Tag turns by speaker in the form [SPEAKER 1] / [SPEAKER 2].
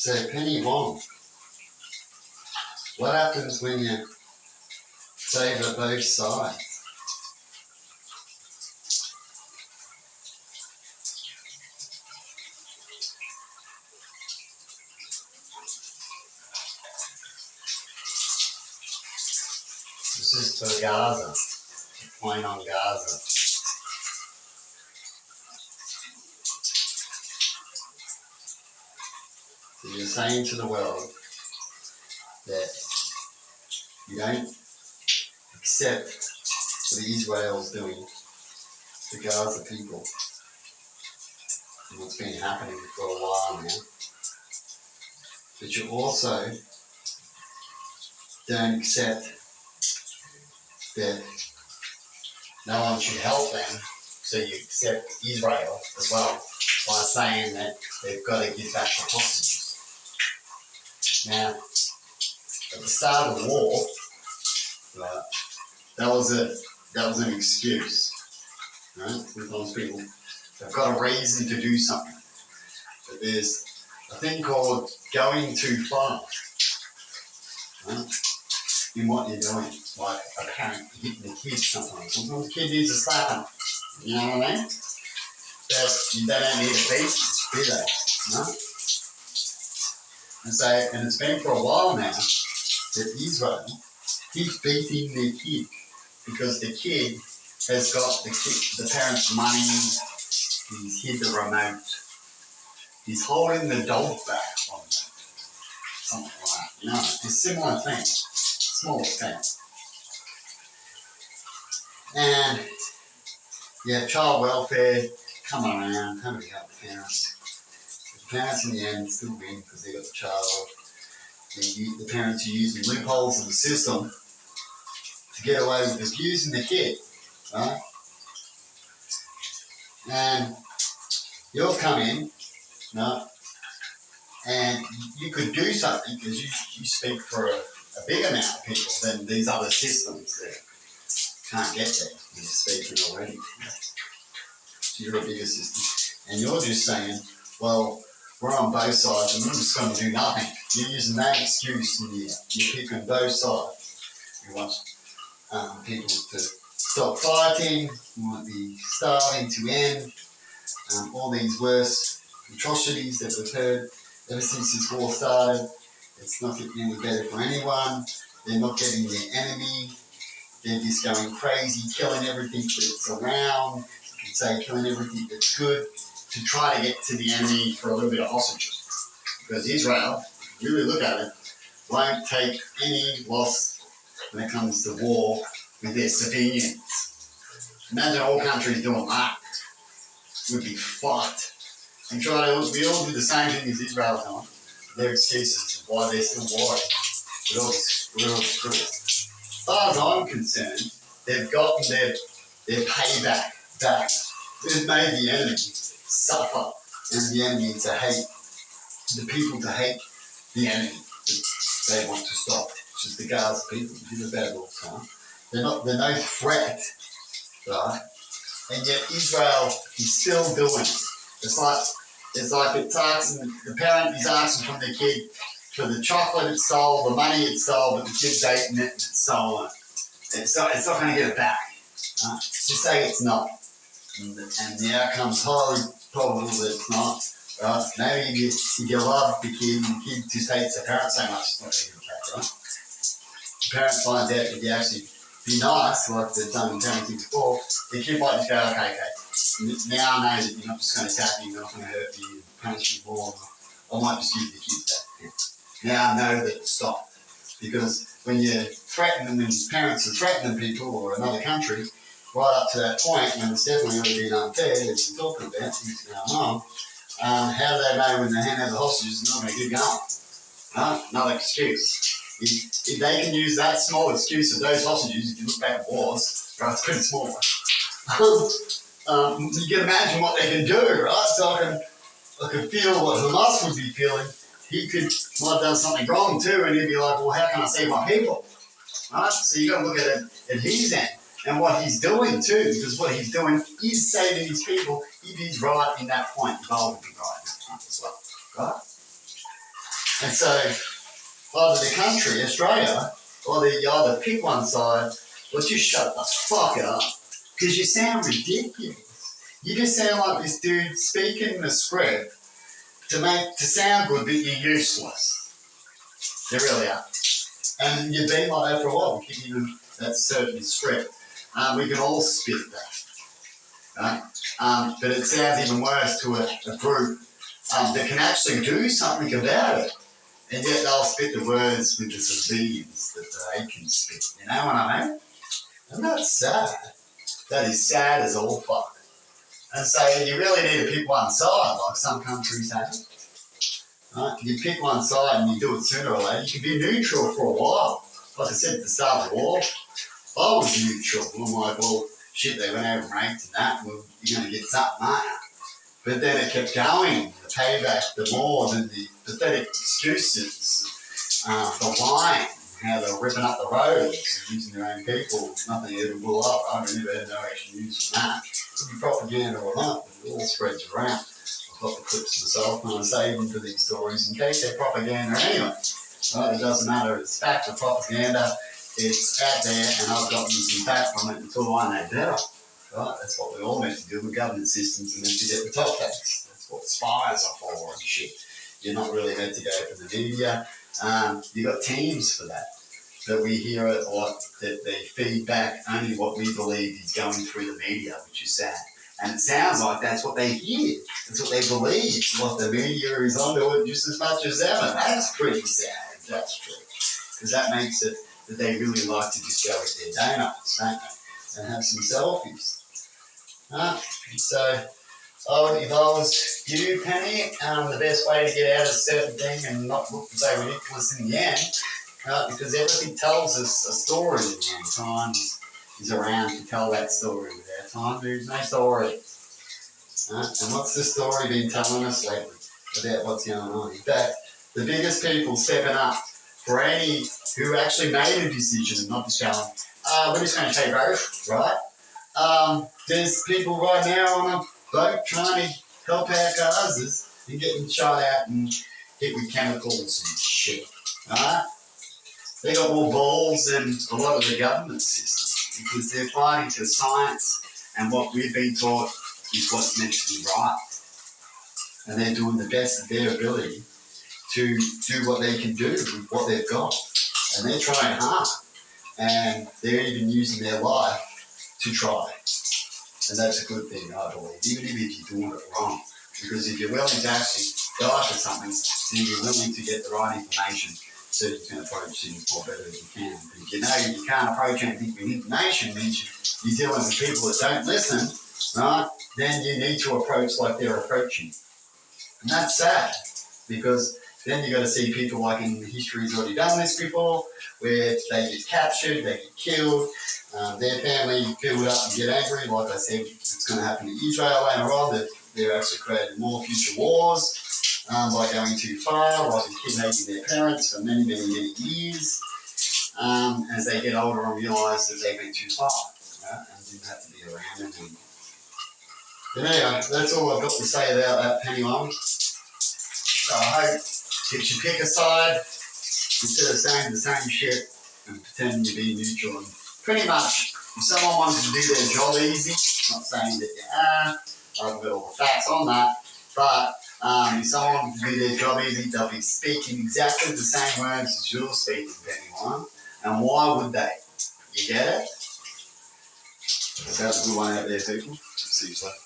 [SPEAKER 1] So, Penny Wong, what happens when you favour both sides? This is for Gaza, the point on Gaza. So you're saying to the world that you don't accept what Israel's doing to Gaza people and what's been happening for a while now, but you also don't accept that no one should help them, so you accept Israel as well by saying that they've got to give back the hostages. Now, at the start of the war, right, that was an excuse. Right? Sometimes people have got a reason to do something, but there's a thing called going too far. Right? In what you're doing, like a parent hitting the kids sometimes. Sometimes the kid needs a slap. You know what I mean? They don't need a beat, do they? No? And it's been for a while now that Israel keeps beating their kid because the kid has got the parent's money, he's hid the remote, he's holding the dog back on them. Something like that. You know, it's a similar thing. Small thing. And yeah, child welfare, come around, nobody help the parents. The parents in the end still win because they got the child. The parents are using loopholes in the system to get away with abusing the kid, right? And you'll come in, right? And you could do something because you speak for a big amount of people than these other systems that can't get there. You're speaking already. So you're a bigger system. And you're just saying, well, we're on both sides and we're just going to do nothing. You're using that excuse and you're picking both sides. You want people to stop fighting, you want the starving to end, all these worse atrocities that we've heard ever since this war started. It's not getting any better for anyone. They're not getting their enemy. They're just going crazy, killing everything that's around. You could say killing everything that's good to try to get to the enemy for a little bit of hostages. Because Israel, if you really look at it, won't take any loss when it comes to war with their civilians. Imagine all countries doing that. We'd be fucked. And we all do the same thing as Israel doing. Their excuses of why they're still warring. We're all screwed. As far as I'm concerned, they've gotten their payback back. They've made the enemy suffer and the enemy to hate, the people to hate the enemy that they want to stop, which is the Gaza people. You hear about it all the time. They're no threat, right? And yet Israel is still doing it. It's like the parent is asking from the kid for the chocolate it stole, the money it stole, but the kid's eating it and it's stolen. It's not going to get it back. Just say it's not. And the outcome's highly probable that it's not. Right? Maybe if you love the kid just hates the parent so much, it's not going to get back, right? The parent finds out that you actually be nice, like they've done in parenting before, the kid might just go, okay. Now I know that you're not just going to attack me, you're not going to hurt me, punish me more. I might just give the kid that. Now I know that it's stopped. Because when you threaten them, when parents are threatening people or another country, right up to that point, when it's definitely already been unfair, that you're talking about, things going on, how do they know when they hand over the hostages it's not going to keep going? Another excuse. If they can use that small excuse of those hostages, if you look back at wars, right, it's pretty small. You can imagine what they can do, right? So I can feel what Hamas would be feeling. He might have done something wrong too, and he'd be like, well, how can I save my people? Right? So you got to look at it at his end and what he's doing too, because what he's doing is saving his people if he's right in that point. God would be right in that point as well, right? And so either the country, Australia, or you either pick one side or just shut the fuck up. Because you sound ridiculous. You just sound like this dude speaking the script to sound good, but you're useless. You really are. And you've been like that for a while. We keep giving that certain script. We can all spit that. Right? But it sounds even worse to a group that can actually do something about it. And yet they'll spit the words with the civilians that they can spit. You know what I mean? And that's sad. That is sad as all fuck. And so you really need to pick one side, like some countries have. Right? You pick one side and you do it sooner or later. You can be neutral for a while. Like I said at the start of the war, I was neutral. I'm like, well, shit, they went over and raped and that. Well, you're going to get something, aren't you? But then it kept going. The payback, the more, the pathetic excuses, the lying, how they're ripping up the roads and using their own people. Nothing ever blew up. I never had no actual news from that. It could be propaganda or not, but it all spreads around. I've got the clips myself and I save them for these stories in case they're propaganda anyway. Right? It doesn't matter if it's fact or propaganda. It's out there and I've gotten some fact from it until I know better. Right? That's what we're all meant to do with government systems and meant to get the top tax. That's what spies are for and shit. You're not really meant to go for the media. You've got teams for that. That we hear it or that they feed back only what we believe is going through the media, which is sad. And it sounds like that's what they hear. That's what they believe. What the media is onto it just as much as ever. That's pretty sad. That's true. Because that makes it that they really like to just go with their donuts, don't they? And have some selfies. So, if I was you, Penny, the best way to get out of a certain thing and not look so ridiculous in the end, because everything tells us a story in the end. Time is around to tell that story. Without time, there's no story. And what's the story been telling us lately about what's going on? In fact, the biggest people stepping up for any who actually made a decision and not just going, we're just going to take both, right? There's people right now on a boat trying to help our causes and getting shot out and hit with chemicals and shit. Right? They got more balls than a lot of the government systems because they're fighting to science and what we've been taught is what's meant to be right. And they're doing the best of their ability to do what they can do with what they've got. And they're trying hard. And they're even using their life to try. And that's a good thing, I believe, even if you're doing it wrong. Because if you're willing to actually die for something, then you're willing to get the right information so you can approach things more better as you can. But if you know you can't approach anything with information, means you're dealing with people that don't listen, right? Then you need to approach like they're approaching. And that's sad, because then you've got to see people like in history who's already done this before, where they get captured, they get killed, their family build up and get angry. Like I said, it's going to happen to Israel later on, that they're actually creating more future wars by going too far, like kidnapping their parents for many, many, many years, as they get older and realise that they went too far, right? And didn't have to be around them anymore. But anyway, that's all I've got to say about that, Penny Wong. So I hope if you pick a side, instead of saying the same shit and pretending to be neutral, and pretty much, if someone wants to do their job easy, not saying that you are, I've got all the facts on that, but if someone wants to do their job easy, they'll be speaking exactly the same words as you're speaking, Penny Wong. And why would they? You get it? So that's a good one out there, people. See you later.